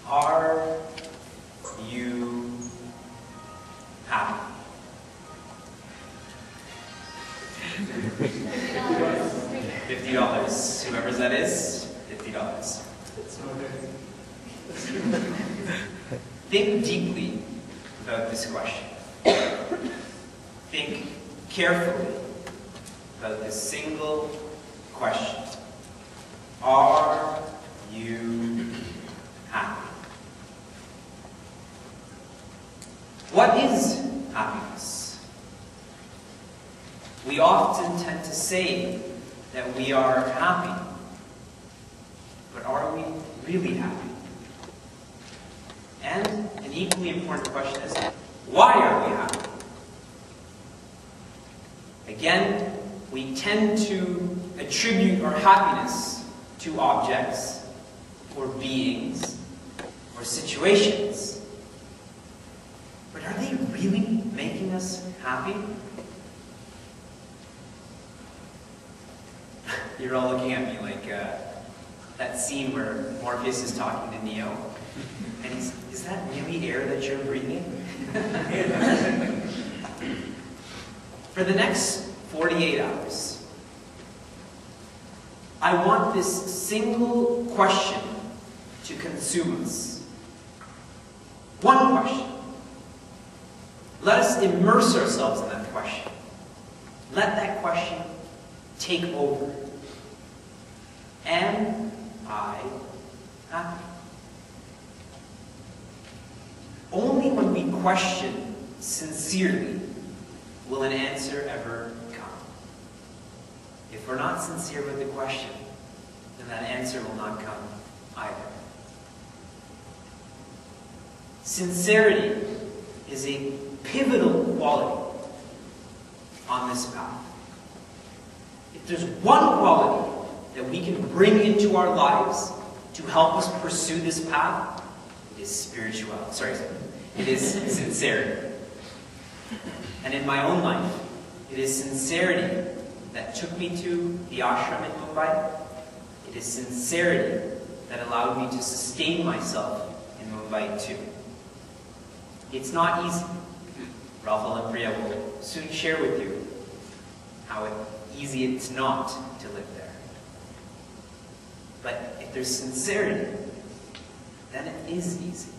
Are you happy? $50. Whoever's that is, $50. Think deeply about this question. Think carefully about this single question. Are you happy? What is happiness? We often tend to say that we are happy, but are we really happy? And an equally important question is, why are we happy? Again, we tend to attribute our happiness to objects, or beings, or situations. But are they really making us happy? You're all looking at me like that scene where Morpheus is talking to Neo. And is that really air that you're breathing? For the next 48 hours, I want this single question to consume us. One question. Let us immerse ourselves in that question. Let that question take over. Am I happy? Only when we question sincerely will an answer ever come. If we're not sincere with the question, then that answer will not come either. Sincerity is a pivotal quality on this path. If there's one quality that we can bring into our lives to help us pursue this path, it is it is sincerity. And in my own life, it is sincerity that took me to the ashram in Mumbai. It is sincerity that allowed me to sustain myself in Mumbai too. It's not easy. Ralph and Priya will soon share with you how easy it's not to live there. But if there's sincerity, then it is easy.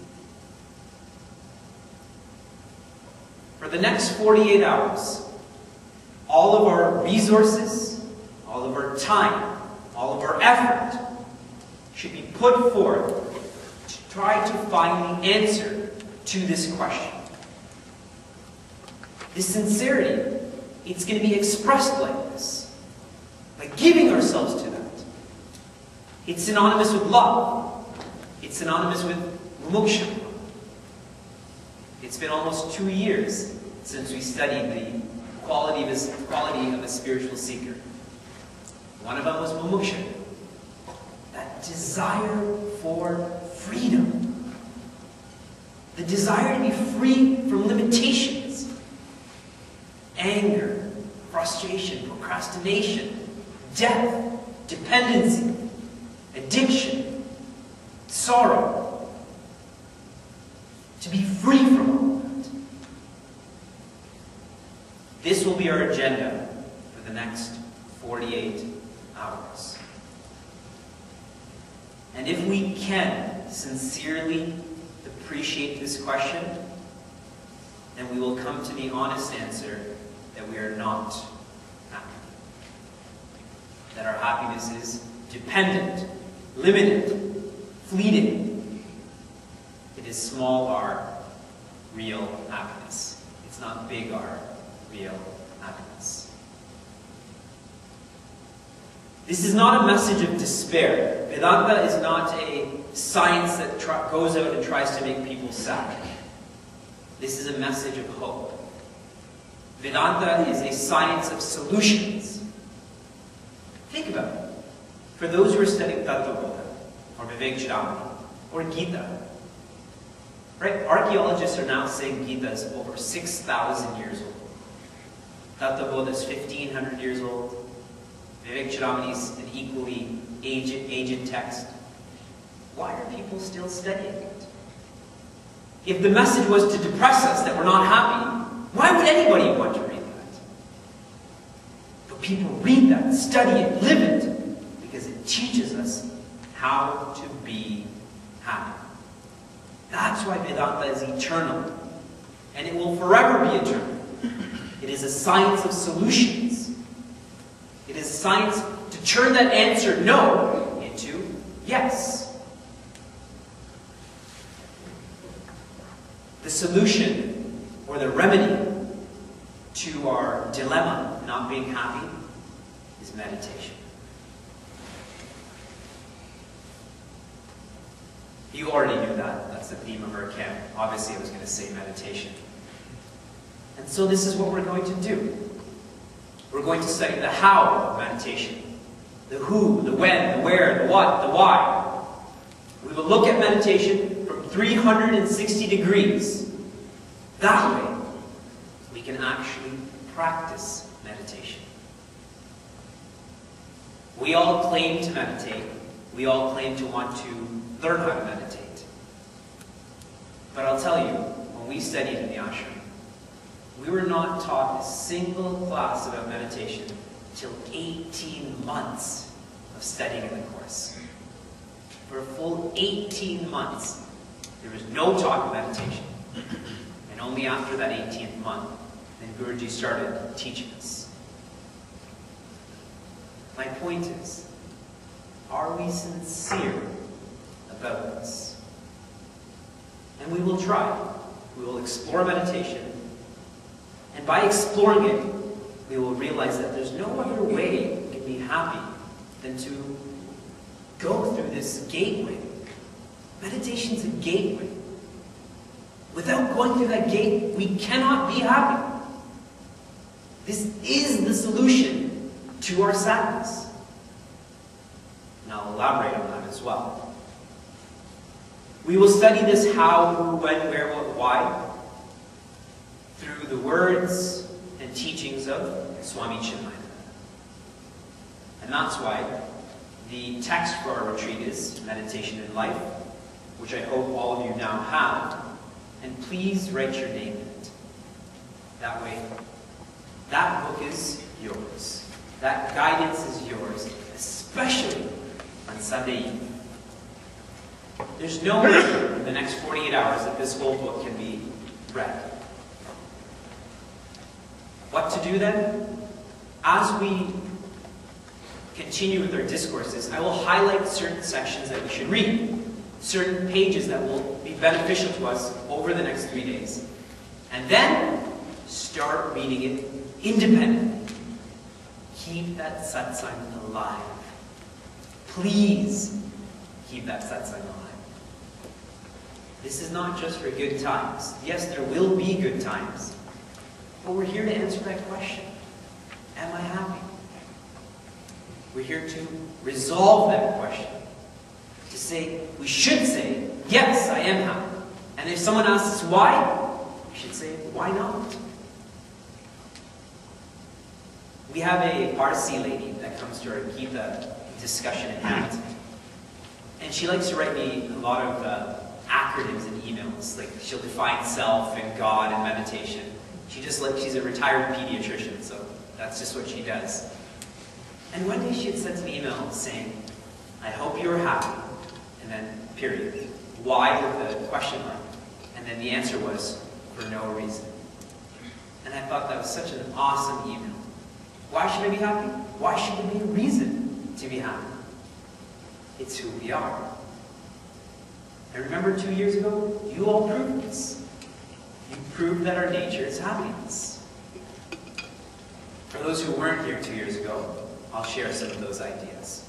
For the next 48 hours, all of our resources, all of our time, all of our effort should be put forth to try to find the answer to this question. This sincerity, it's going to be expressed like this, by giving ourselves to that. It's synonymous with love. It's synonymous with mumuksha. It's been almost 2 years since we studied the quality of a spiritual seeker. One of them was mumuksha. That desire for freedom. The desire to be free from limitations. Anger, frustration, procrastination, death, dependency, addiction, sorrow. To be free from all that. This will be our agenda for the next 48 hours. And if we can sincerely appreciate this question, then we will come to the honest answer that we are not happy. That our happiness is dependent, limited, fleeting. It is small r, real happiness. It's not big R, real happiness. This is not a message of despair. Vedanta is not a science that goes out and tries to make people sad. This is a message of hope. Vedanta is a science of solutions. Think about it. For those who are studying Tattva or Vivekji or Gita, right? Archaeologists are now saying Gita is over 6,000 years old. Tattva is 1,500 years old. Vivekji is an equally aged text. why are people still studying it? If the message was to depress us, that we're not happy, why would anybody want to read that? But people read that, study it, live it, because it teaches us how to be happy. That's why Vedanta is eternal, and it will forever be eternal. It is a science of solutions. It is a science to turn that answer no into yes. The solution or the remedy to our dilemma of not being happy is meditation. You already knew that. That's the theme of our camp. Obviously, I was going to say meditation. And so this is what we're going to do. We're going to study the how of meditation. The who, the when, the where, the what, the why. We will look at meditation from 360 degrees. That way, we can actually practice meditation. We all claim to meditate. We all claim to want to learn how to meditate. But I'll tell you, when we studied in the ashram, we were not taught a single class about meditation until 18 months of studying in the course. For a full 18 months, there was no talk of meditation. And only after that 18th month, then Guruji started teaching us. My point is, are we sincere about this? And we will try. We will explore meditation. And by exploring it, we will realize that there's no other way we can be happy than to go through this gateway. Meditation's a gateway. Without going through that gate, we cannot be happy. This is the solution to our sadness. And I'll elaborate on that as well. We will study this how, who, when, where, what, why through the words and teachings of Swami Chinmaya. And that's why the text for our retreat is Meditation in Life, which I hope all of you now have. And please write your name in it. That way, that book is yours. That guidance is yours, especially on Sunday evening. There's no way in the next 48 hours that this whole book can be read. What to do then? As we continue with our discourses, I will highlight certain sections that we should read, certain pages that will be beneficial to us over the next 3 days. And then start reading it independently. Keep that satsang alive. Please keep that satsang alive. This is not just for good times. Yes, there will be good times. But we're here to answer that question. Am I happy? We're here to resolve that question. To say, we should say, yes, I am happy. And if someone asks why, we should say, why not? We have a Parsi lady that comes to our Gita discussion in Hamilton. And she likes to write me a lot of acronyms and emails. Like, she'll define self and God and meditation. She's a retired pediatrician, so that's just what she does. And one day she had sent an email saying, I hope you're happy, and then period. Why with a question mark? And then the answer was, for no reason. And I thought that was such an awesome email. Why should I be happy? Why should there be a reason to be happy? It's who we are. And remember 2 years ago, you all proved this. You proved that our nature is happiness. For those who weren't here 2 years ago, I'll share some of those ideas.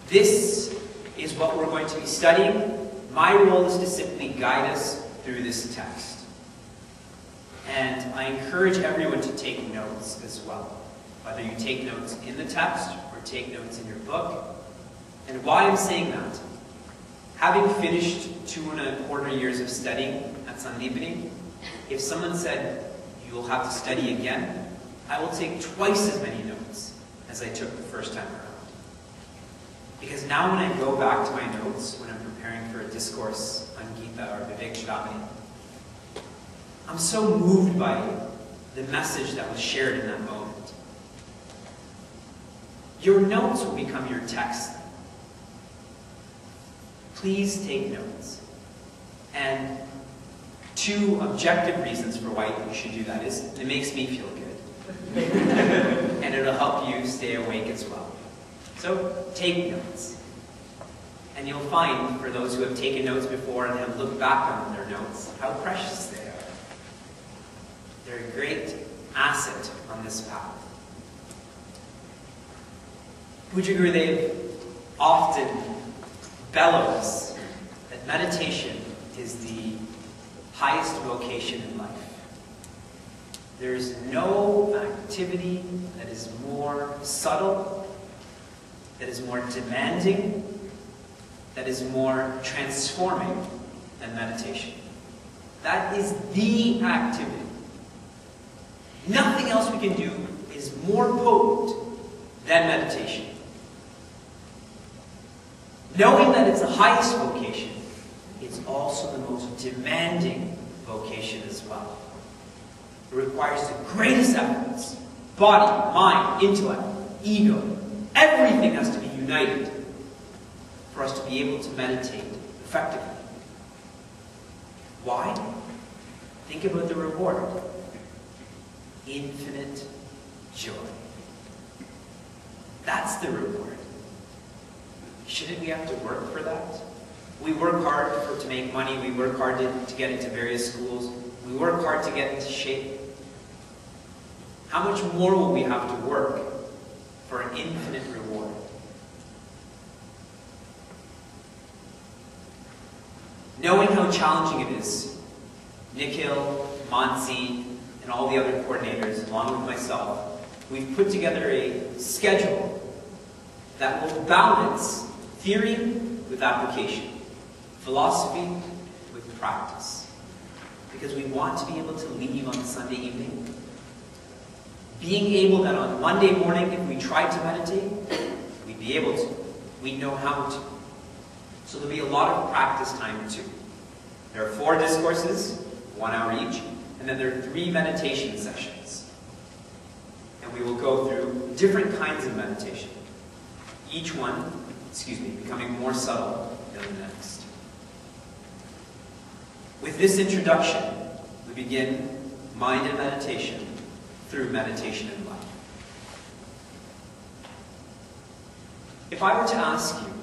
This is what we're going to be studying. My role is to simply guide us through this text. And I encourage everyone to take notes as well. Whether you take notes in the text or take notes in your book. And why I'm saying that, having finished 2.25 years of studying at Sandipani, if someone said, you will have to study again, I will take twice as many notes as I took the first time around. Because now when I go back to my notes, when I'm preparing for a discourse on Gita or Vivekji, I'm so moved by the message that was shared in that moment. Your notes will become your text. Please take notes. And 2 objective reasons for why you should do that is it makes me feel good. And it'll help you stay awake as well. So take notes. And you'll find, for those who have taken notes before and have looked back on their notes, how precious they are. They're a great asset on this path. Pujya Gurudev often bellows that meditation is the highest vocation in life. There is no activity that is more subtle, that is more demanding, that is more transforming than meditation. That is the activity. Nothing else we can do is more potent than meditation. Knowing that it's the highest vocation, it's also the most demanding vocation as well. It requires the greatest efforts. Body, mind, intellect, ego. Everything has to be united for us to be able to meditate effectively. Why? Think about the reward. Infinite joy. That's the reward. Shouldn't we have to work for that? We work hard to make money. We work hard to get into various schools. We work hard to get into shape. How much more will we have to work for an infinite reward? Knowing how challenging it is, Nikhil, Mansi, and all the other coordinators, along with myself, we've put together a schedule that will balance theory with application, philosophy with practice. Because we want to be able to leave on Sunday evening, being able that on Monday morning, if we tried to meditate, we'd be able to. We'd know how to. So there'll be a lot of practice time too. There are 4 discourses, 1 hour each, and then there are 3 meditation sessions. And we will go through different kinds of meditation. Each one, becoming more subtle than the next. With this introduction, we begin mind and meditation through meditation and life. If I were to ask you,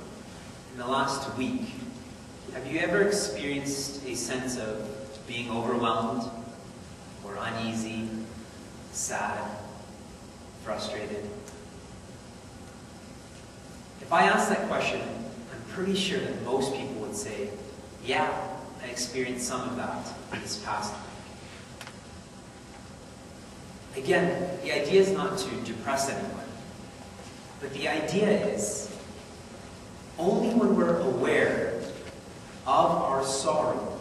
in the last week, have you ever experienced a sense of being overwhelmed, or uneasy, sad, frustrated? If I ask that question, I'm pretty sure that most people would say, yeah, I experienced some of that this past week. Again, the idea is not to depress anyone, but the idea is only when we're aware of our sorrow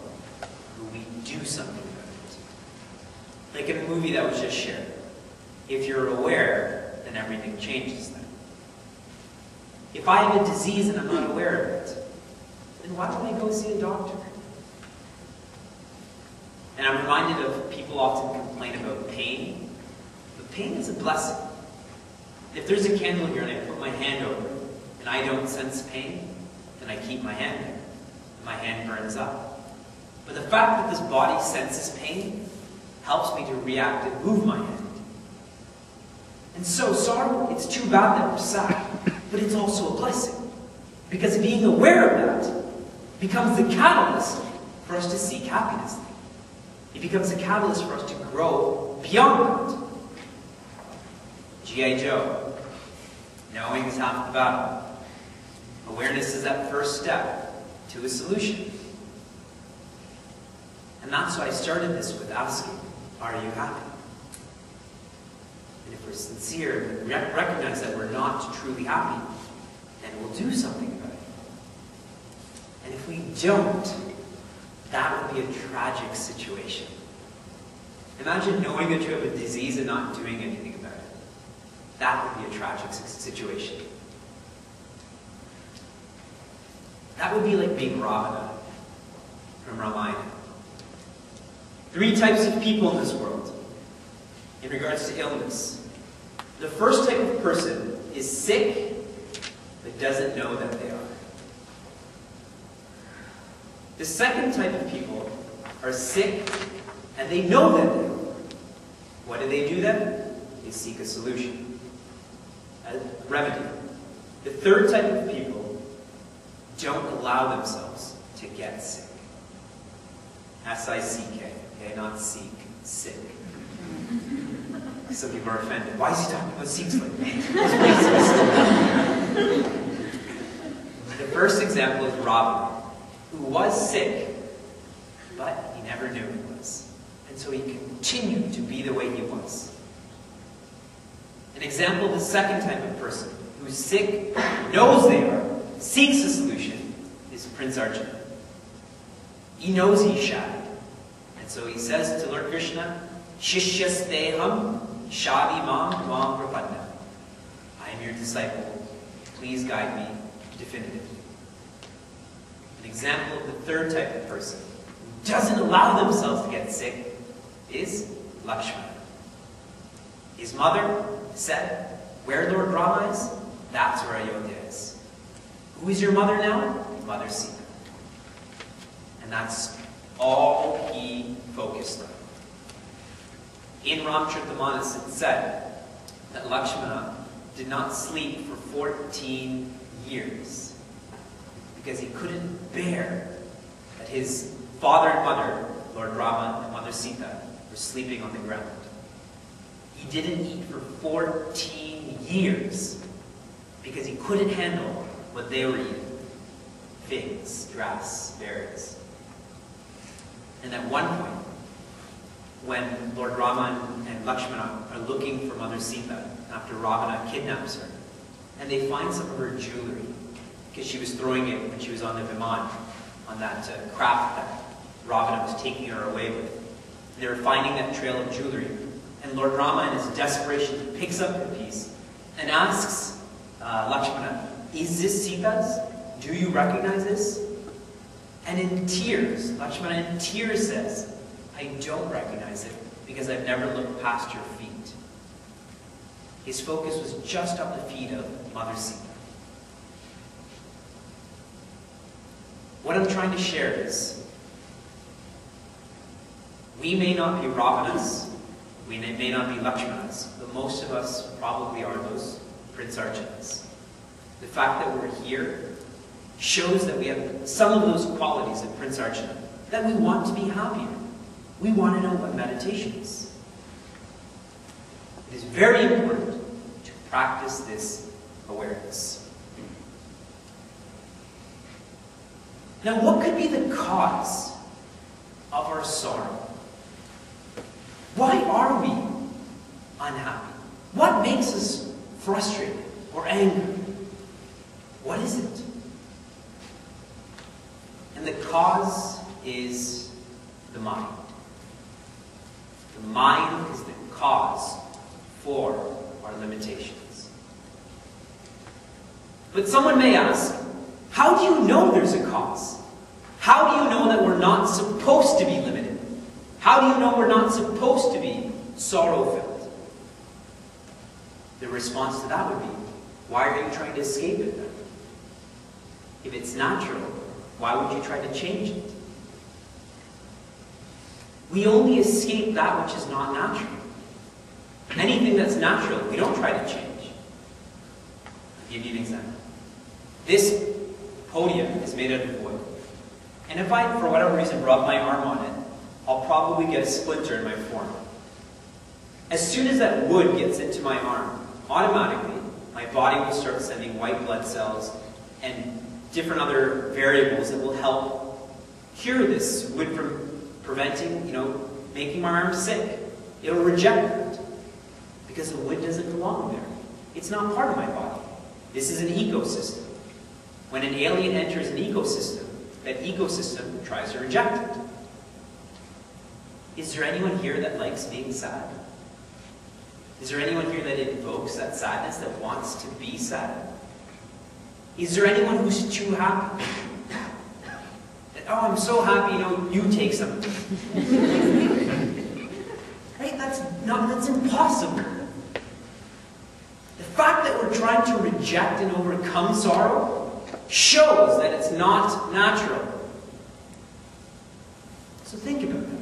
will we do something about it. Like in a movie that was just shared. If you're aware, then everything changes then. If I have a disease and I'm not aware of it, then why don't I go see a doctor? And I'm reminded of people often complain about pain. But pain is a blessing. If there's a candle here and I put my hand over it and I don't sense pain, then I keep my hand there. And my hand burns up. But the fact that this body senses pain helps me to react and move my hand. And so sorrow, it's too bad that we're sad, but it's also a blessing. Because being aware of that becomes the catalyst for us to seek happiness. It becomes a catalyst for us to grow beyond that. G.I. Joe. Knowing is half the battle. Awareness is that first step to a solution. And that's why I started this with asking, are you happy? And if we're sincere, we recognize that we're not truly happy, then we'll do something about it. And if we don't, that would be a tragic situation. Imagine knowing that you have a disease and not doing anything about it. That would be a tragic situation. That would be like being Ravana from Ramayana. 3 types of people in this world in regards to illness. The first type of person is sick but doesn't know that they are. The second type of people are sick and they know that they are. What do they do then? They seek a solution, a remedy. The third type of people don't allow themselves to get sick. S-I-C-K, okay, not seek, sick. Some people are offended. Why is he talking about Sikhs like that? The first example is Ravana, who was sick, but he never knew he was. And so he continued to be the way he was. An example of the second type of person, who's sick, knows they are, seeks a solution, is Prince Arjuna. He knows he's shattered. And so he says to Lord Krishna, Shishyasteham Shavi Mam Mam Prapanna. I am your disciple. Please guide me definitively. An example of the third type of person who doesn't allow themselves to get sick is Lakshmana. His mother said, where Lord Rama is, that's where Ayodhya is. Who is your mother now? Mother Sita. And that's all he focused on. In Ramcharitamanas it said that Lakshmana did not sleep for 14 years because he couldn't bear that his father and mother, Lord Rama and Mother Sita, were sleeping on the ground. He didn't eat for 14 years because he couldn't handle what they were eating. Figs, grass, berries. And at one point, when Lord Rama and Lakshmana are looking for Mother Sita after Ravana kidnaps her, and they find some of her jewelry, because she was throwing it when she was on the Viman, on that craft that Ravana was taking her away with. They were finding that trail of jewelry, and Lord Rama, in his desperation, picks up the piece and asks Lakshmana, is this Sita's? Do you recognize this? And in tears, Lakshmana in tears says, I don't recognize it because I've never looked past your feet. His focus was just on the feet of Mother Sita. What I'm trying to share is, we may not be Ravanas, we may not be Lakshmanas, but most of us probably are those Prince Arjunas. The fact that we're here shows that we have some of those qualities of Prince Arjuna, that we want to be happier. We want to know what meditation is. It is very important to practice this awareness. Now, what could be the cause of our sorrow? Why are we unhappy? What makes us frustrated or angry? What is it? And the cause is the mind. The mind is the cause for our limitations. But someone may ask, how do you know there's a cause? How do you know that we're not supposed to be limited? How do you know we're not supposed to be sorrow-filled? The response to that would be, why are you trying to escape it then? If it's natural, why would you try to change it? We only escape that which is not natural. Anything that's natural, we don't try to change. I'll give you an example. This podium is made out of wood. And if I, for whatever reason, rub my arm on it, I'll probably get a splinter in my forearm. As soon as that wood gets into my arm, automatically, my body will start sending white blood cells and different other variables that will help cure this wood from preventing, making my arm sick. It'll reject it because the wood doesn't belong there. It's not part of my body. This is an ecosystem. When an alien enters an ecosystem, that ecosystem tries to reject it. Is there anyone here that likes being sad? Is there anyone here that invokes that sadness, that wants to be sad? Is there anyone who's too happy? oh, I'm so happy, you take something. Right? That's impossible. The fact that we're trying to reject and overcome sorrow shows that it's not natural. So think about that.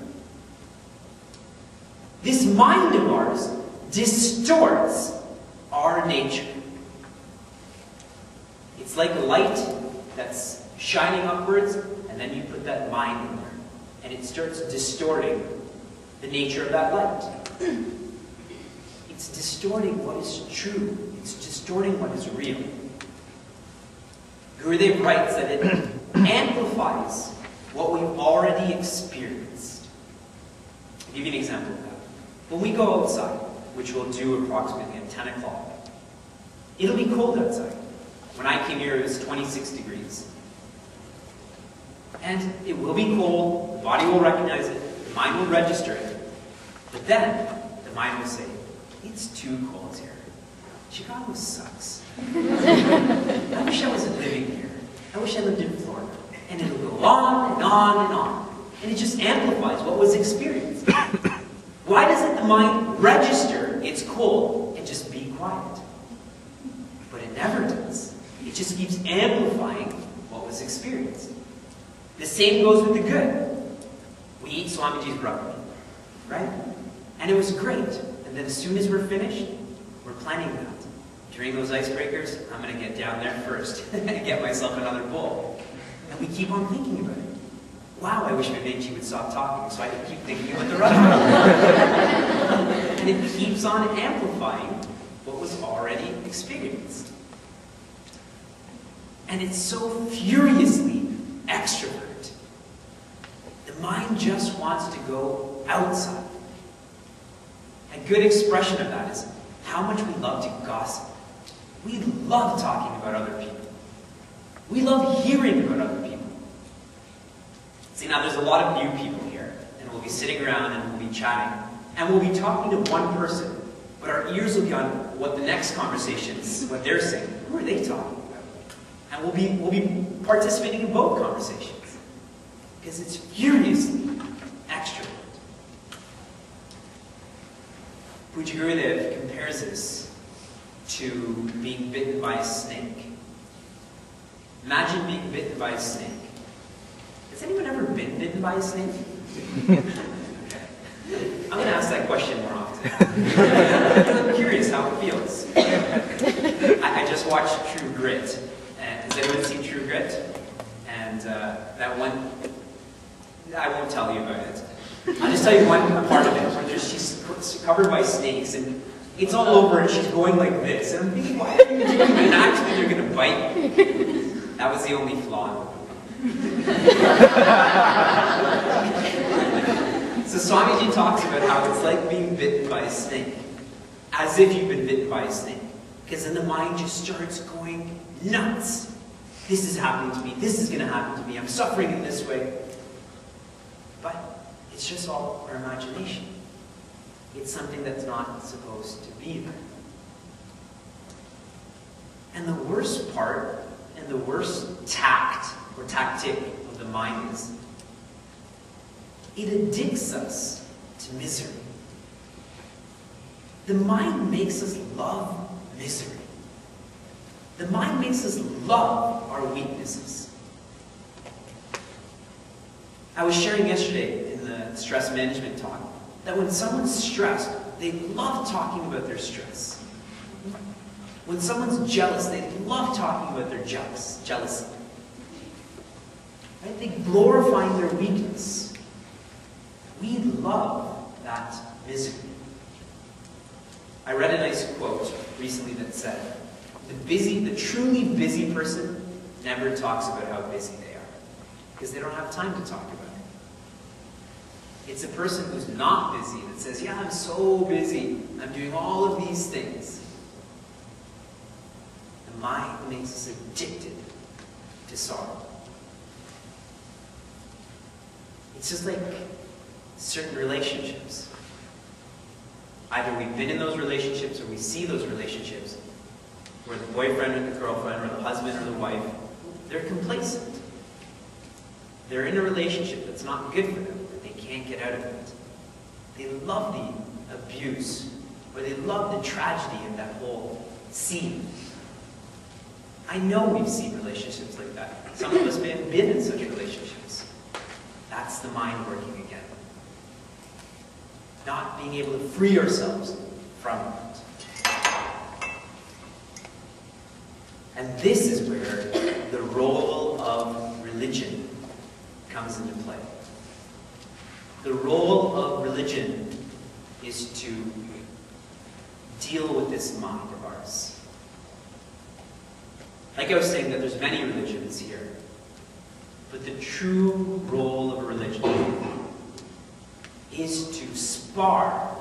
This mind of ours distorts our nature. It's like a light that's shining upwards, and then you put that mind in there, and it starts distorting the nature of that light. It's distorting what is true. It's distorting what is real. Gurudev writes that it amplifies what we've already experienced. I'll give you an example of that. When we go outside, which we'll do approximately at 10 o'clock, it'll be cold outside. When I came here, it was 26 degrees. And it will be cold, the body will recognize it, the mind will register it. But then, the mind will say, it's too cold here. Chicago sucks. I wish I wasn't living here. I wish I lived in Florida. And it'll go on and on and on. And it just amplifies what was experienced. Why doesn't the mind register it's cold and just be quiet? But it never does. It just keeps amplifying what was experienced. The same goes with the good. We eat Swamiji's broccoli, right? And it was great. And then as soon as we're finished, we're planning that. During those icebreakers, I'm going to get down there first and get myself another bowl. And we keep on thinking about it. Wow, I wish Vivekji would stop talking so I could keep thinking about the restaurant. And it keeps on amplifying what was already experienced. And it's so furiously extrovert. The mind just wants to go outside. A good expression of that is how much we love to gossip. We love talking about other people. We love hearing about other people. See, now there's a lot of new people here, and we'll be sitting around and we'll be chatting, and we'll be talking to one person, but our ears will be on what the next conversation is, what they're saying. Who are they talking about? And we'll be participating in both conversations, because it's furiously extrovert. Pujya Gurudev compares this to being bitten by a snake. Imagine being bitten by a snake. Has anyone ever been bitten by a snake? Okay. I'm going to ask that question more often. I'm curious how it feels. I just watched True Grit. Has anyone seen True Grit? And that one, I won't tell you about it. I'll just tell you one part of it where she's covered by snakes and it's all over and she's going like this. And I'm thinking, why are you doing that? And actually they're going to bite me. That was the only flaw in the movie. So Swamiji talks about how it's like being bitten by a snake. As if you've been bitten by a snake. Because then the mind just starts going nuts. This is happening to me. This is going to happen to me. I'm suffering in this way. But it's just all our imagination. It's something that's not supposed to be there. And the worst part, and the worst tact, or tactic of the mind is, it addicts us to misery. The mind makes us love misery. The mind makes us love our weaknesses. I was sharing yesterday in the stress management talk that when someone's stressed, they love talking about their stress. When someone's jealous, they love talking about their jealousy. Right? They glorifying their weakness. We love that misery. I read a nice quote recently that said, the truly busy person never talks about how busy they are, because they don't have time to talk about it. It's a person who's not busy that says, yeah, I'm so busy, I'm doing all of these things. The mind makes us addicted to sorrow. It's just like certain relationships. Either we've been in those relationships or we see those relationships where the boyfriend or the girlfriend or the husband or the wife, they're complacent. they're in a relationship that's not good for them, that they can't get out of it. They love the abuse, or they love the tragedy of that whole scene. I know we've seen relationships like that. Some of us may have been in such relationships. That's the mind working again. Not being able to free ourselves from it. And this is where the role of religion comes into play. The role of religion is to deal with this mind of ours. Like I was saying, that there's many religions here, but the true role of a religion is to spar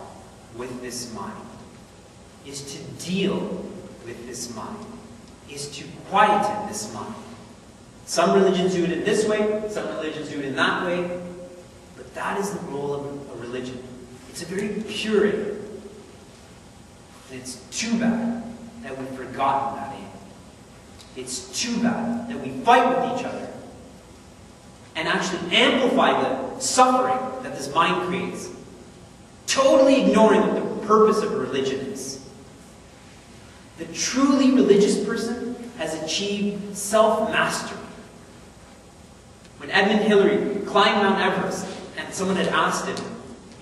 with this mind, is to deal with this mind, is to quieten this mind. Some religions do it in this way, some religions do it in that way, but that is the role of a religion. It's a very pure aim. And it's too bad that we've forgotten that aim. It's too bad that we fight with each other and actually amplify the suffering that this mind creates, totally ignoring what the purpose of a religion is. The truly religious person has achieved self-mastery. When Edmund Hillary climbed Mount Everest and someone had asked him,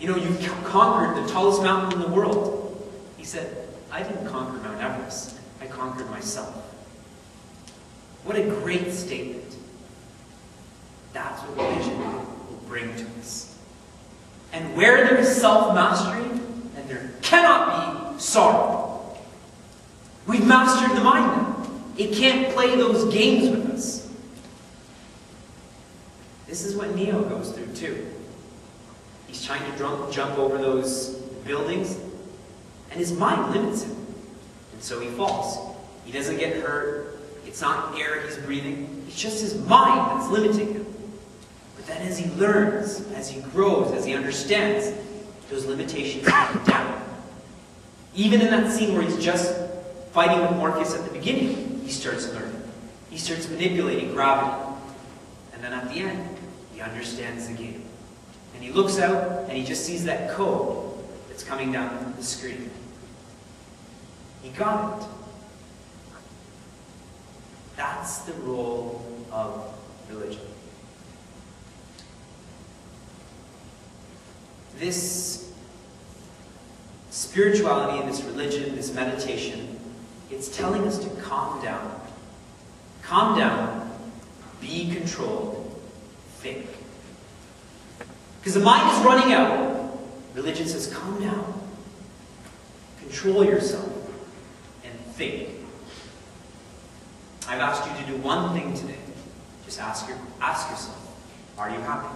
you know, you've conquered the tallest mountain in the world. He said, I didn't conquer Mount Everest, I conquered myself. What a great statement. That's what religion will bring to us. And where there is self-mastery, then there cannot be sorrow. We've mastered the mind now. It can't play those games with us. This is what Neo goes through too. He's trying to jump over those buildings, and his mind limits him. And so he falls. He doesn't get hurt. It's not air he's breathing. It's just his mind that's limiting him. But then as he learns, as he grows, as he understands, those limitations come down. Even in that scene where he's just fighting with Morpheus at the beginning, he starts learning. He starts manipulating gravity. And then at the end, he understands the game. And he looks out, and he just sees that code that's coming down the screen. He got it. That's the role of religion. This spirituality, this religion, this meditation, it's telling us to calm down. Calm down, be controlled, think. Because the mind is running out. Religion says, calm down. Control yourself and think. I've asked you to do one thing today. Just ask yourself, are you happy?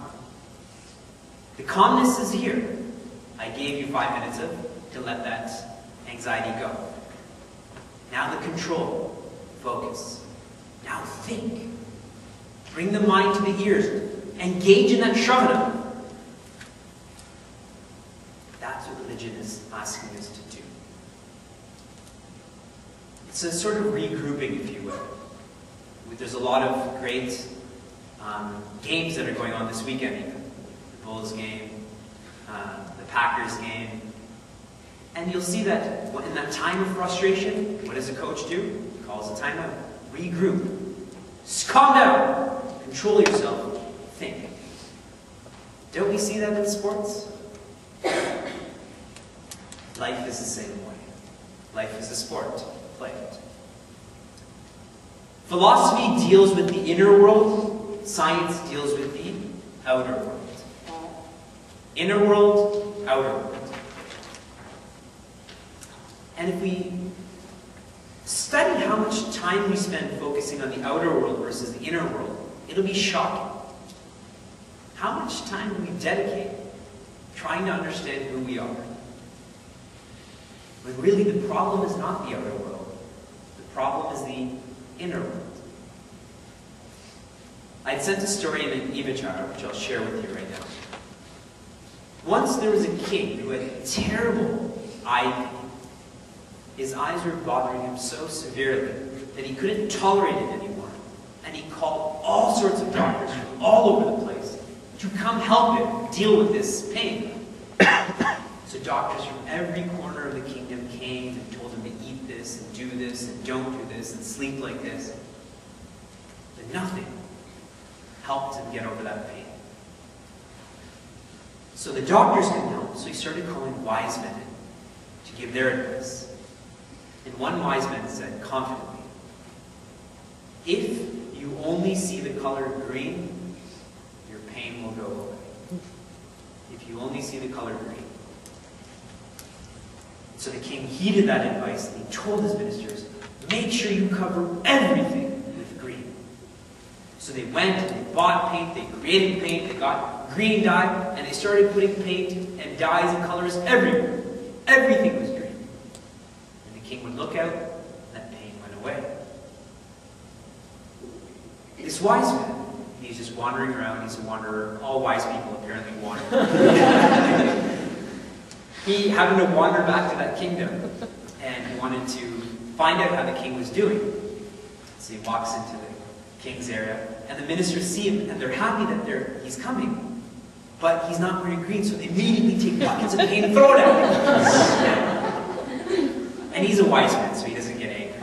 The calmness is here. I gave you 5 minutes to let that anxiety go. Now the control, focus. Now think. Bring the mind to the ears. Engage in that shravana. That's what religion is asking us to do. It's a sort of regrouping, if you will. There's a lot of great games that are going on this weekend even. The Bulls game, the Packers game. And you'll see that in that time of frustration, what does a coach do? He calls a timeout. Regroup. Calm down. Control yourself. Think. Don't we see that in sports? Life is the same way. Life is a sport. Play it. Philosophy deals with the inner world. Science deals with the outer world. Inner world, outer world. And if we study how much time we spend focusing on the outer world versus the inner world, it'll be shocking. How much time do we dedicate trying to understand who we are? When really the problem is not the outer world. The problem is the inner world. I'd sent a story in Acharya, which I'll share with you right now. Once there was a king who had terrible eye pain. His eyes were bothering him so severely that he couldn't tolerate it anymore. And he called all sorts of doctors from all over the deal with this pain. So doctors from every corner of the kingdom came and told him to eat this and do this and don't do this and sleep like this. But nothing helped him get over that pain. So the doctors couldn't help, so he started calling wise men to give their advice. And one wise man said confidently, "If you only see the color green, your pain will go away. If you only see the color green." So the king heeded that advice and he told his ministers, "Make sure you cover everything with green." So they went and they bought paint, they created paint, they got green dye, and they started putting paint and dyes and colors everywhere. Everything was green. And the king would look out, and that pain went away. This wise man, he's just wandering around, he's a wanderer. All wise people apparently wander. He happened to wander back to that kingdom, and he wanted to find out how the king was doing. So he walks into the king's area, and the ministers see him, and they're happy that he's coming. But he's not wearing green, so they immediately take buckets of paint and throw it at him. And he's a wise man, so he doesn't get angry.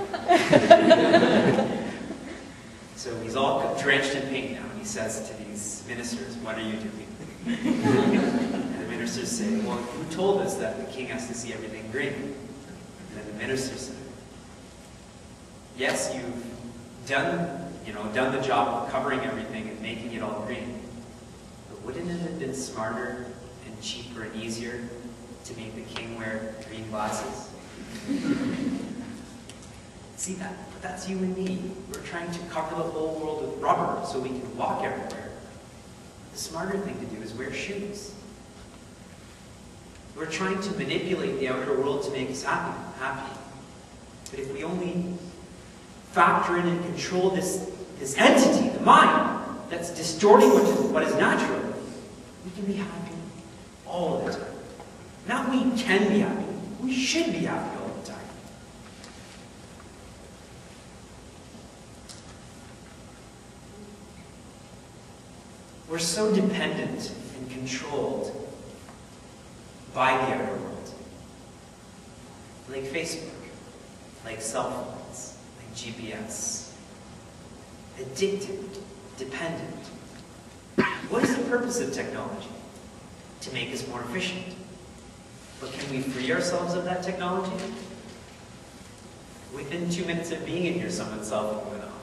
So he's all drenched in paint now, and he says to these ministers, "What are you doing?" And the ministers say, "Well, who told us that the king has to see everything green?" And then the ministers say, "Yes, you've done the job of covering everything and making it all green. But wouldn't it have been smarter and cheaper and easier to make the king wear green glasses?" See that? That's you and me. We're trying to cover the whole world with rubber so we can walk everywhere. The smarter thing to do is wear shoes. We're trying to manipulate the outer world to make us happy. But if we only factor in and control this entity, the mind, that's distorting what is natural, we can be happy all the time. Not we can be happy, we should be happy all the time. We're so dependent and controlled by the outer world. Like Facebook, like cell phones, like GPS. Addicted, dependent. What is the purpose of technology? To make us more efficient. But can we free ourselves of that technology? Within 2 minutes of being in here, someone's cell phone went off.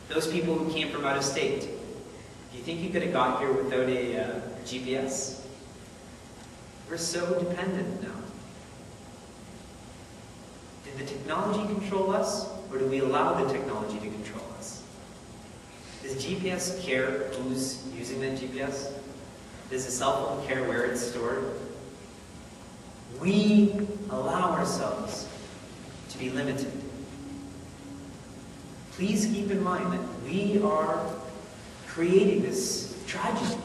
Those people who came from out of state, do you think you could have got here without a GPS? We're so dependent now. Did the technology control us, or do we allow the technology to control us? Does GPS care who's using that GPS? Does the cell phone care where it's stored? We allow ourselves to be limited. Please keep in mind that we are creating this tragedy.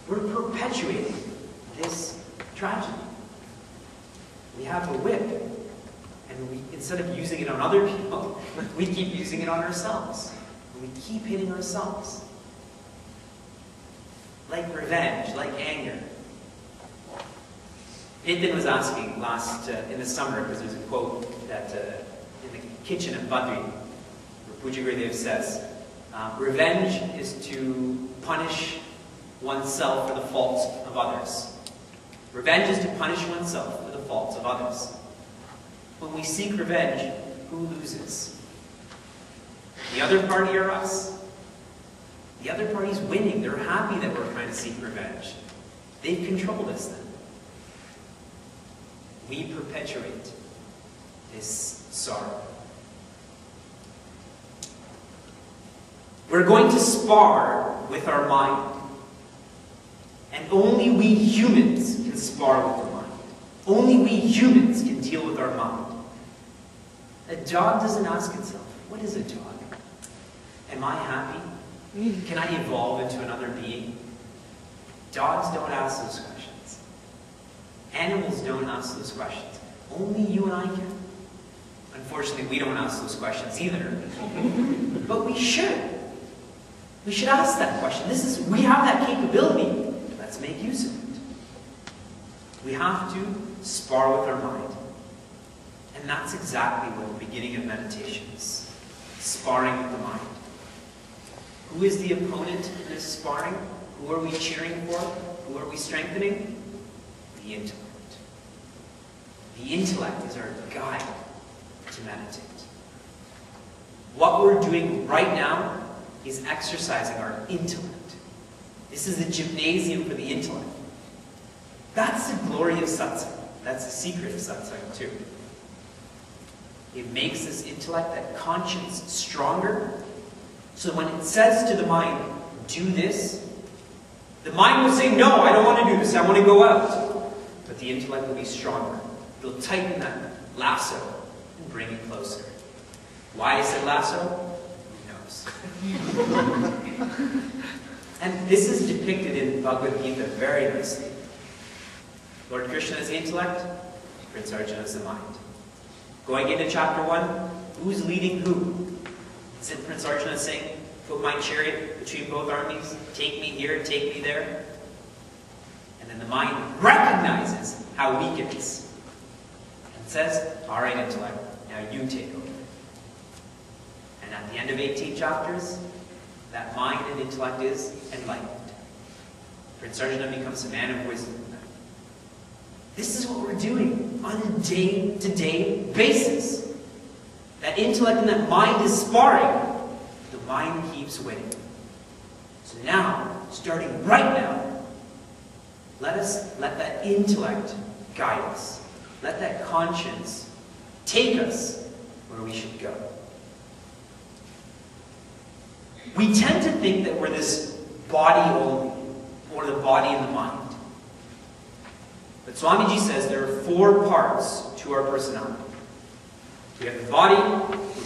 We're perpetuating this tragedy. We have a whip, and instead of using it on other people, we keep using it on ourselves. And we keep hitting ourselves. Like revenge, like anger. Nathan was asking in the summer, because there's a quote that in the kitchen of Badri, where Puja Gurudev says, revenge is to punish oneself for the faults of others. Revenge is to punish oneself for the faults of others. When we seek revenge, who loses? The other party or us? The other party's winning. They're happy that we're trying to seek revenge. They've controlled us then. We perpetuate this sorrow. We're going to spar with our mind. And only we humans can spar with the mind. Only we humans can deal with our mind. A dog doesn't ask itself, what is a dog? Am I happy? Can I evolve into another being? Dogs don't ask those questions. Animals don't ask those questions. Only you and I can. Unfortunately, we don't ask those questions either. But we should. We should ask that question. We have that capability. Let's make use of it. We have to spar with our mind. And that's exactly what the beginning of meditation is. Sparring with the mind. Who is the opponent in this sparring? Who are we cheering for? Who are we strengthening? The intellect. The intellect is our guide to meditate. What we're doing right now is exercising our intellect. This is the gymnasium for the intellect. That's the glory of satsang. That's the secret of satsang too. It makes this intellect, that conscience, stronger. So when it says to the mind, do this, the mind will say, no, I don't want to do this, I want to go out. But the intellect will be stronger. It'll tighten that lasso and bring it closer. Why is it lasso? Who knows? And this is depicted in Bhagavad Gita very nicely. Lord Krishna is the intellect, Prince Arjuna is the mind. Going into chapter 1, who's leading who? Isn't Prince Arjuna saying, put my chariot between both armies, take me here, take me there? And then the mind recognizes how weak it is. And says, all right, intellect, now you take over. And at the end of 18 chapters, that mind and intellect is enlightened. Prince Arjuna becomes a man of wisdom. This is what we're doing on a day-to-day basis. That intellect and that mind is sparring. The mind keeps winning. So now, starting right now, let that intellect guide us. Let that conscience take us where we should go. We tend to think that we're this body only, or the body and the mind. But Swamiji says there are 4 parts to our personality. We have the body, we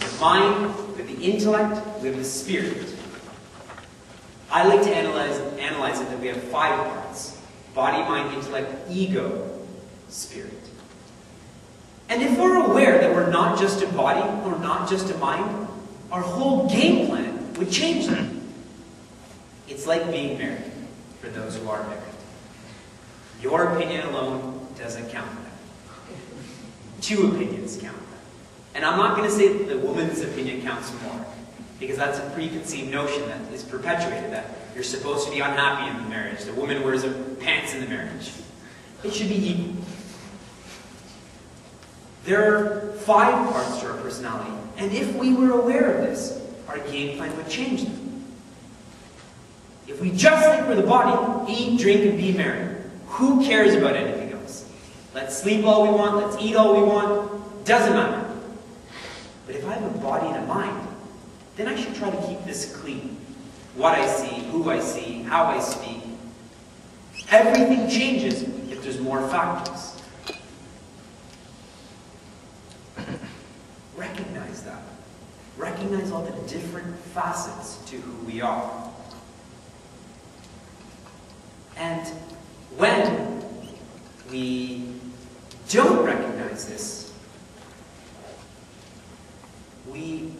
have the mind, we have the intellect, we have the spirit. I like to analyze it that we have 5 parts. Body, mind, intellect, ego, spirit. And if we're aware that we're not just a body, or not just a mind, our whole game plan would change that. It's like being married, for those who are married. Your opinion alone doesn't count that. 2 opinions count that. And I'm not going to say that the woman's opinion counts more, because that's a preconceived notion that is perpetuated, that you're supposed to be unhappy in the marriage. The woman wears pants in the marriage. It should be equal. There are 5 parts to our personality, and if we were aware of this, our game plan would change them. If we just think we're the body, eat, drink, and be merry, who cares about anything else? Let's sleep all we want, let's eat all we want, doesn't matter. But if I have a body and a mind, then I should try to keep this clean. What I see, who I see, how I speak. Everything changes if there's more factors. Recognize that. Recognize all the different facets to who we are. And when we don't recognize this, we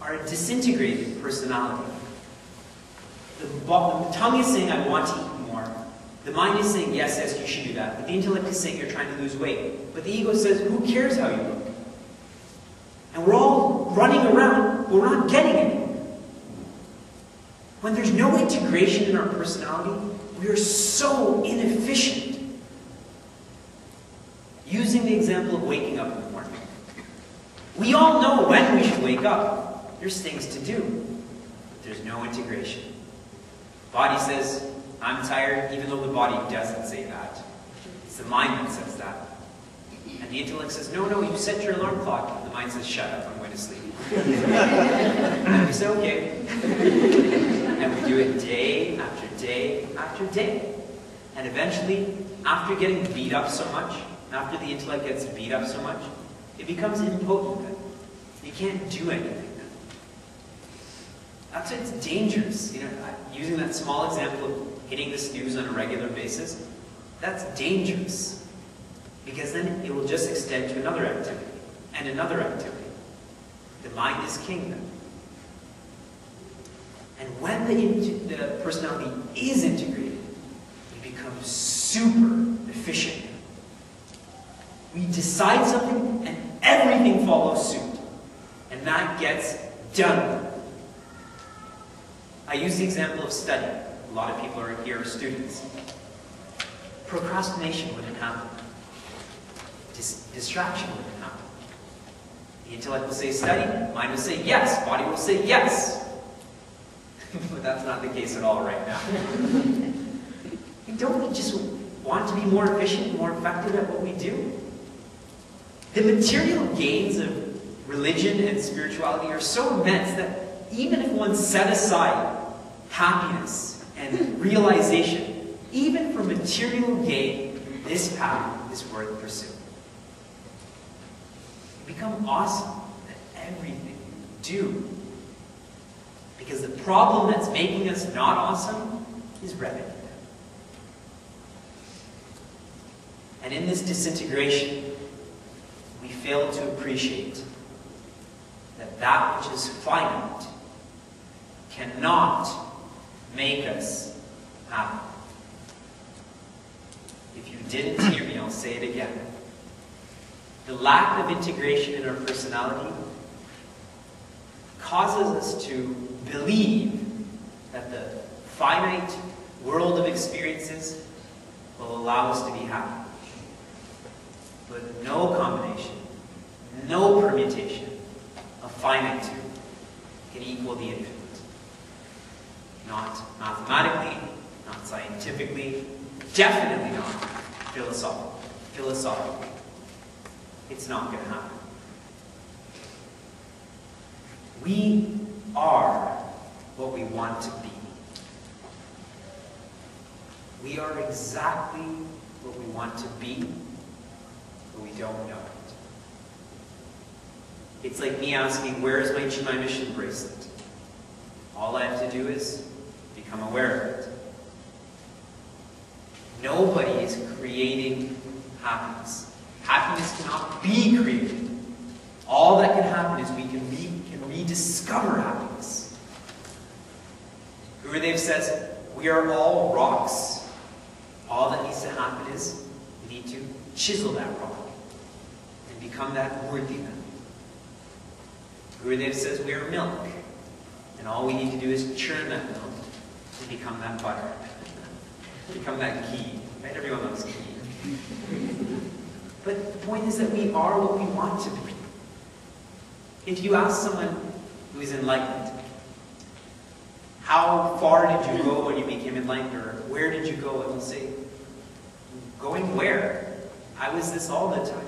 are a disintegrated personality. The tongue is saying, I want to eat more. The mind is saying, yes, yes, you should do that. But the intellect is saying, you're trying to lose weight. But the ego says, who cares how you look? And we're all running around, but we're not getting anywhere. When there's no integration in our personality, we are so inefficient. Using the example of waking up in the morning. We all know when we should wake up. There's things to do, but there's no integration. The body says, I'm tired, even though the body doesn't say that. It's the mind that says that. And the intellect says, no, no, you set your alarm clock. And the mind says, shut up, I'm going to sleep. And we say, okay. And we do it day after day after day. And eventually, after getting beat up so much, after the intellect gets beat up so much, it becomes impotent then. You can't do anything then. That's why it's dangerous. You know, using that small example of hitting the snooze on a regular basis, that's dangerous. Because then it will just extend to another activity, and another activity. The mind is king then. And when the personality is integrated, we become super efficient. We decide something and everything follows suit. And that gets done. I use the example of study. A lot of people here are students. Procrastination wouldn't happen. Distraction wouldn't happen. The intellect will say study, mind will say yes, body will say yes. But that's not the case at all right now. Don't we just want to be more efficient, more effective at what we do? The material gains of religion and spirituality are so immense that even if one set aside happiness and realization, even for material gain, this path is worth pursuing. You become awesome at everything you do. Because the problem that's making us not awesome is revenue. And in this disintegration, we fail to appreciate that that which is finite cannot make us happy. If you didn't hear me, I'll say it again. The lack of integration in our personality causes us to believe that the finite world of experiences will allow us to be happy. But no combination, no permutation of finitude can equal the infinite. Not mathematically, not scientifically, definitely not philosophically. It's not going to happen. We are what we want to be. We are exactly what we want to be, but we don't know it. It's like me asking, where is my mission bracelet? All I have to do is become aware of it. Nobody is creating happiness. Happiness cannot be created. All that can happen is we can rediscover happiness. Gurudev says, we are all rocks. All that needs to happen is we need to chisel that rock and become that worthy then. Gurudev says we are milk. And all we need to do is churn that milk to become that butter. Become that ghee. Right? Everyone loves ghee. But the point is that we are what we want to be. If you ask someone who is enlightened, how far did you go when you became enlightened, or where did you go? And they'll say, going where? I was this all the time.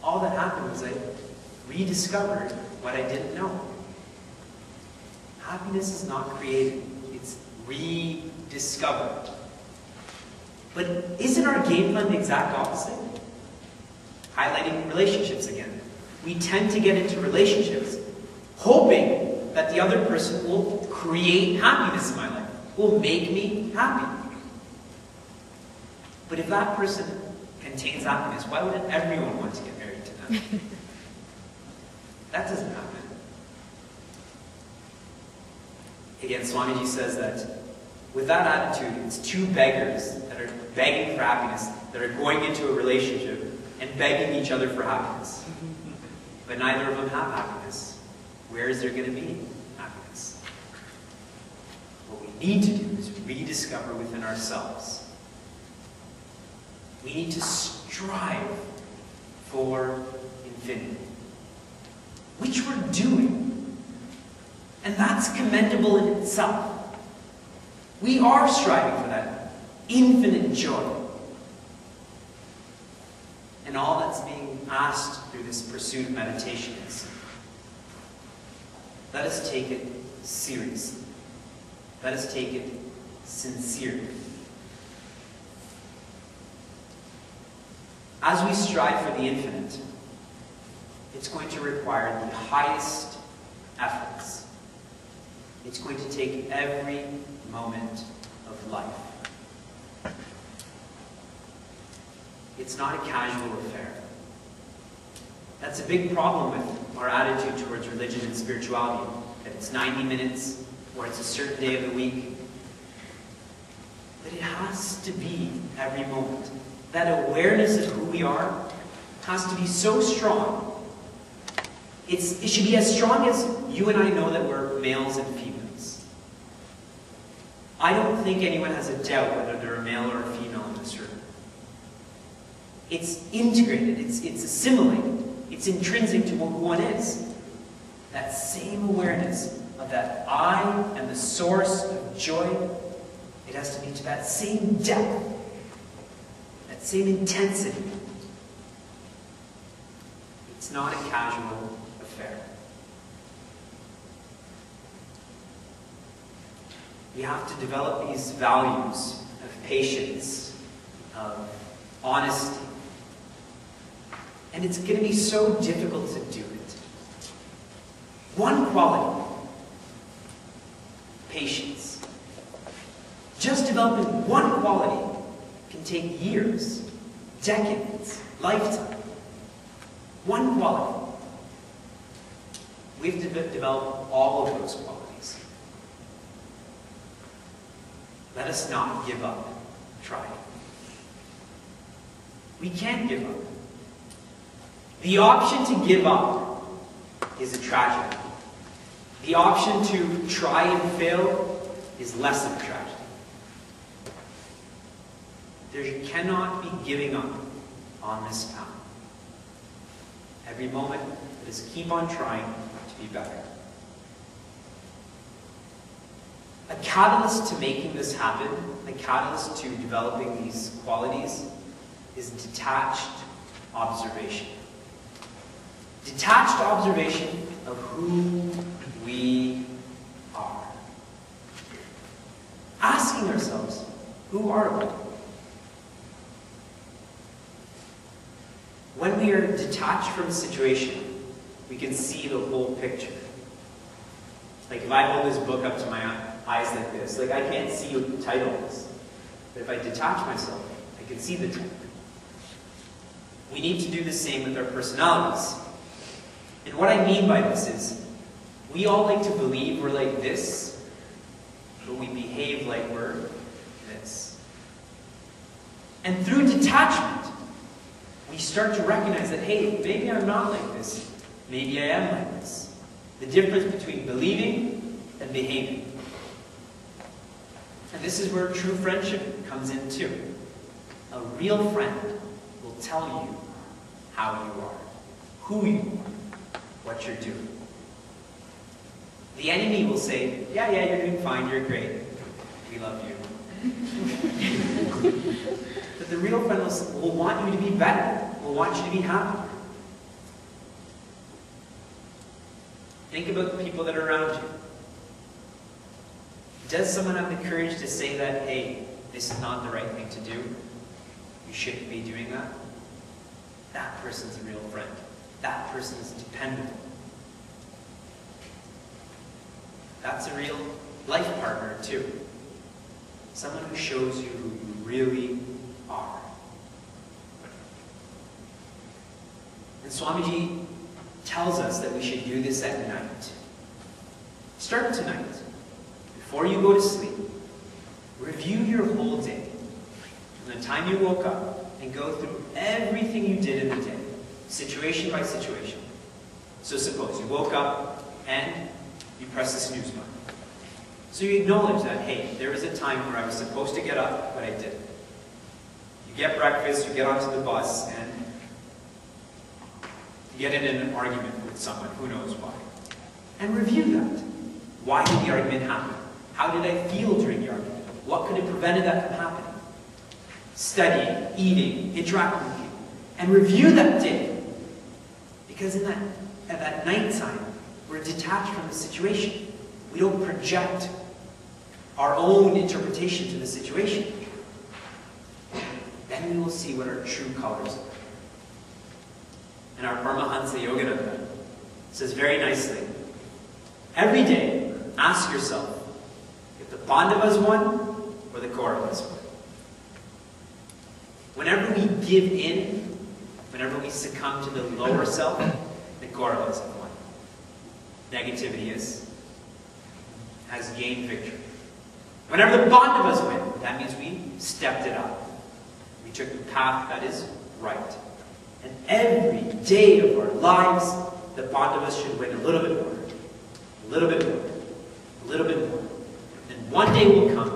All that happened was I rediscovered what I didn't know. Happiness is not created, it's rediscovered. But isn't our game plan the exact opposite? Highlighting relationships again. We tend to get into relationships hoping that the other person will create happiness in my life, will make me happy. But if that person contains happiness, why wouldn't everyone want to get married to them? That doesn't happen. Again, Swamiji says that with that attitude, it's two beggars that are begging for happiness, that are going into a relationship and begging each other for happiness. But neither of them have happiness. Where is there going to be happiness? What we need to do is rediscover within ourselves. We need to strive for infinity, which we're doing. And that's commendable in itself. We are striving for that infinite joy. And all that's being asked through this pursuit of meditation is, let us take it seriously. Let us take it sincerely. As we strive for the infinite, it's going to require the highest efforts. It's going to take every moment of life. It's not a casual affair. That's a big problem with our attitude towards religion and spirituality. That it's 90 minutes or it's a certain day of the week. But it has to be every moment. That awareness of who we are has to be so strong. It should be as strong as you and I know that we're males and females. I don't think anyone has a doubt whether they're a male or a female in this room. It's integrated, it's assimilated, it's intrinsic to who one is. That same awareness of that I am the source of joy, it has to be to that same depth, that same intensity. It's not a casual affair. We have to develop these values of patience, of honesty. And it's going to be so difficult to do it. One quality, patience. Just developing one quality can take years, decades, lifetime. One quality. We have to develop all of those qualities. Let us not give up trying. We can't give up. The option to give up is a tragedy. The option to try and fail is less of a tragedy. There cannot be giving up on this path. Every moment, let us keep on trying to be better. A catalyst to making this happen, a catalyst to developing these qualities, is detached observation. Detached observation of who we are. Asking ourselves, who are we? When we are detached from a situation, we can see the whole picture. Like if I hold this book up to my eyes like this, like I can't see what the title is. But if I detach myself, I can see the title. We need to do the same with our personalities. And what I mean by this is, we all like to believe we're like this, but we behave like we're this. And through detachment, we start to recognize that, hey, maybe I'm not like this. Maybe I am like this. The difference between believing and behaving. And this is where true friendship comes in too. A real friend will tell you how you are, who you are, what you're doing. The enemy will say, yeah, you're doing fine, you're great. We love you. But the real friend will want you to be better, will want you to be happy. Think about the people that are around you. Does someone have the courage to say that, hey, this is not the right thing to do? You shouldn't be doing that? That person's a real friend. That person is dependable. That's a real life partner too. Someone who shows you who you really are. And Swamiji tells us that we should do this at night. Start tonight. Before you go to sleep, review your whole day. From the time you woke up, and go through everything you did in the day, situation by situation. So suppose you woke up and you press the snooze button. So you acknowledge that, hey, there was a time where I was supposed to get up, but I didn't. You get breakfast, you get onto the bus, and you get in an argument with someone, who knows why. And review that. Why did the argument happen? How did I feel during the argument? What could have prevented that from happening? Studying, eating, interacting with people. And review that day. Because at that nighttime, we're detached from the situation. We don't project our own interpretation to the situation. Then we will see what our true colors are. And our Paramahansa Yogananda says very nicely, every day, ask yourself if the Pandavas won or the Kauravas won. Whenever we give in, whenever we succumb to the lower self, the Kauravas have won. Negativity is. has gained victory. Whenever the Pandavas win, that means we stepped it up. We took the path that is right. And every day of our lives, the Pandavas should win a little bit more, a little bit more, a little bit more. And one day will come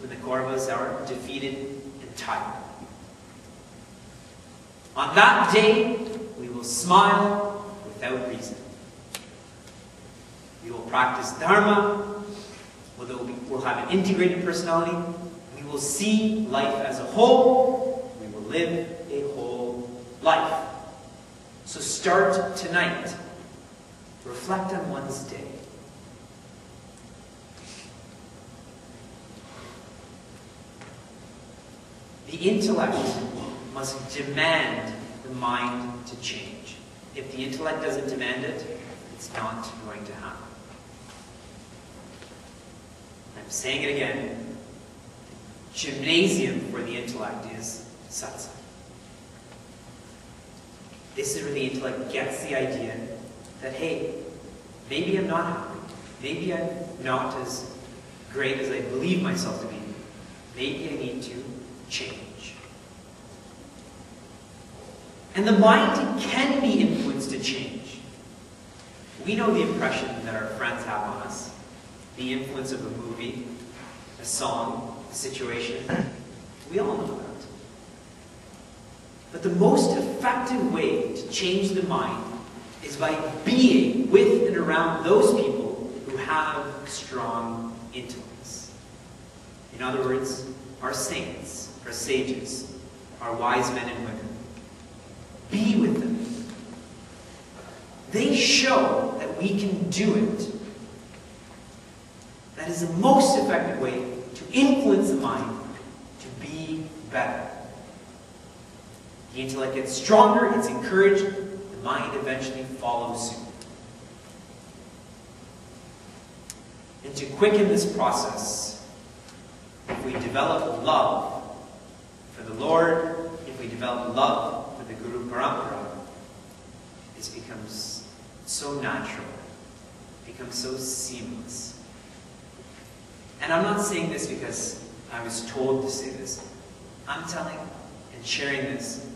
when the Kauravas are defeated and tired. On that day, we will smile without reason. We will practice Dharma. We'll have an integrated personality. We will see life as a whole. We will live a whole life. So start tonight. Reflect on one's day. The intellect must demand the mind to change. If the intellect doesn't demand it, it's not going to happen. I'm saying it again. The gymnasium for the intellect is satsang. This is where the intellect gets the idea that, hey, maybe I'm not happy. Maybe I'm not as great as I believe myself to be. Maybe I need to change. And the mind can be influenced to change. We know the impression that our friends have on us, the influence of a movie, a song, a situation. We all know that. But the most effective way to change the mind is by being with and around those people who have strong intellects. In other words, our saints, our sages, our wise men and women. Be with them. They show that we can do it. That is the most effective way to influence the mind to be better. The intellect gets stronger, it's encouraged, the mind eventually follows suit. And to quicken this process, if we develop love for the Lord, if we develop love for the Guru Parampara, this becomes so natural, becomes so seamless. And I'm not saying this because I was told to say this. I'm telling and sharing this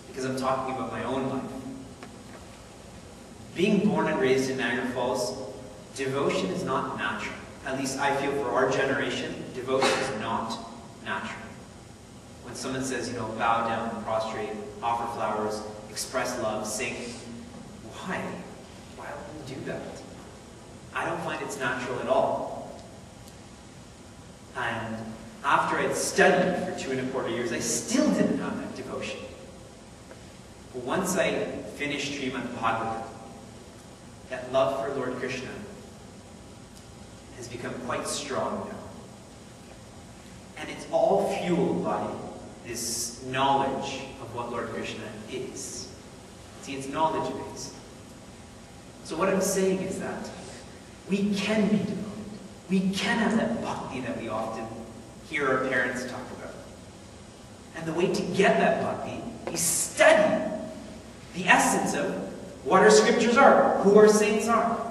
because I'm talking about my own life. Being born and raised in Niagara Falls, devotion is not natural. At least I feel for our generation, devotion is not natural. When someone says, bow down, prostrate, offer flowers, express love, sing, why? Why would we do that? I don't find it's natural at all. And after I'd studied for 2.25 years, I still didn't have that devotion. But once I finished Srimad Bhagavatam, that love for Lord Krishna has become quite strong now. And it's all fueled by this knowledge of what Lord Krishna is. See, it's knowledge-based. So what I'm saying is that we can be devoted. We can have that bhakti that we often hear our parents talk about. And the way to get that bhakti is study the essence of what our scriptures are, who our saints are.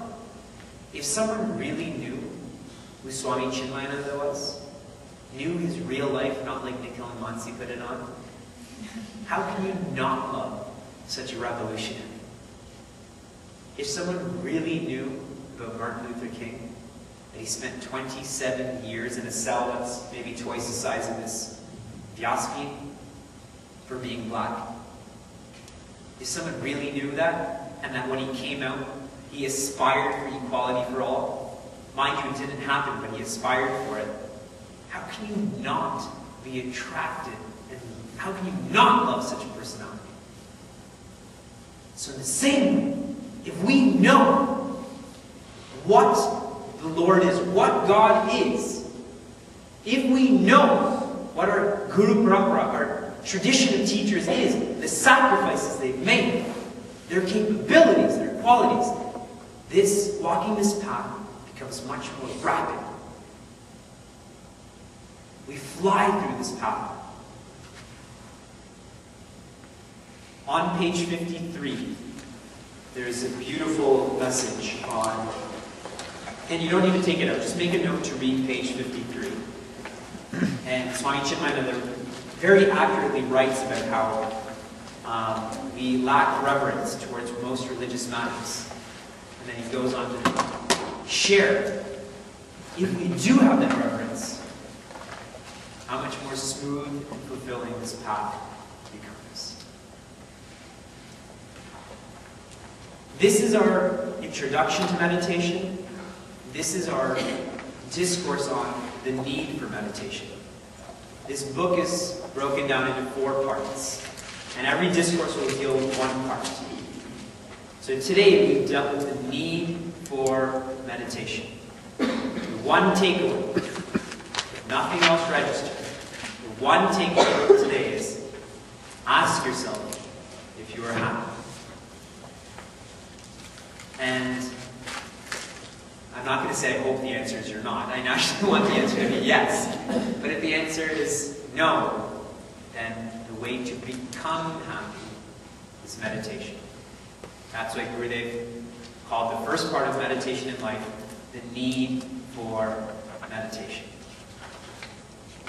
If someone really knew who Swami Chinmayananda was, knew his real life, not like Nikhil and Mansi put it on, how can you not love such a revolutionary? If someone really knew about Martin Luther King, that he spent 27 years in a cell that's maybe twice the size of this Vyaspeed for being black, if someone really knew that, and that when he came out, he aspired for equality for all, mind you, it didn't happen, but he aspired for it, how can you not be attracted, and how can you not love such a personality? So in the same way, if we know what the Lord is, what God is, if we know what our Guru Parampara, our tradition of teachers is, the sacrifices they've made, their capabilities, their qualities, walking this path becomes much more rapid. We fly through this path. On page 53, there's a beautiful message on And you don't need to take it out. Just make a note to read page 53. And Swami Chitmananda very accurately writes about how we lack reverence towards most religious matters. And then he goes on to share, if we do have that reverence, how much more smooth and fulfilling this path becomes. This is our introduction to meditation. This is our discourse on the need for meditation. This book is broken down into 4 parts, and every discourse will deal with one part. So today we've dealt with the need for meditation. One takeaway, if nothing else registered, the one takeaway for today is ask yourself if you are happy. And I'm not going to say I hope the answer is you're not. I actually want the answer to be yes. But if the answer is no, then the way to become happy is meditation. That's why Gurudev called the first part of meditation in life the need for meditation.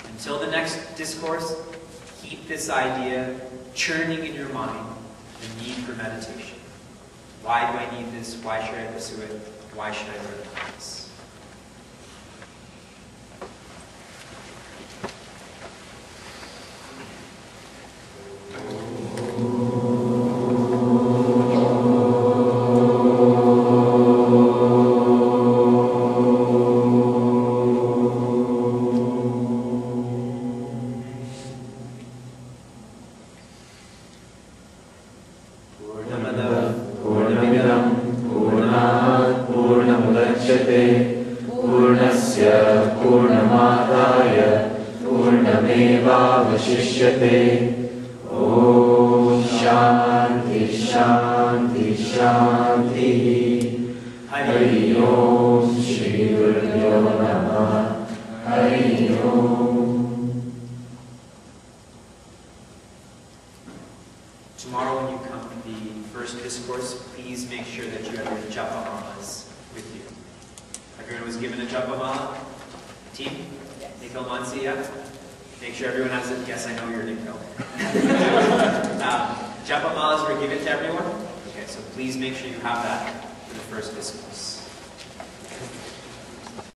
Until the next discourse, keep this idea churning in your mind, the need for meditation. Why do I need this? Why should I pursue it? Why should I learn this? Tomorrow when you come to the first discourse, please make sure that you have your japa malas with you. Everyone was given a japa mala? Team? Nikhil Mansi, yeah? Make sure everyone has it. Yes, I know you're Nikhil. Japa malas were given to everyone? Okay, so please make sure you have that for the first discourse.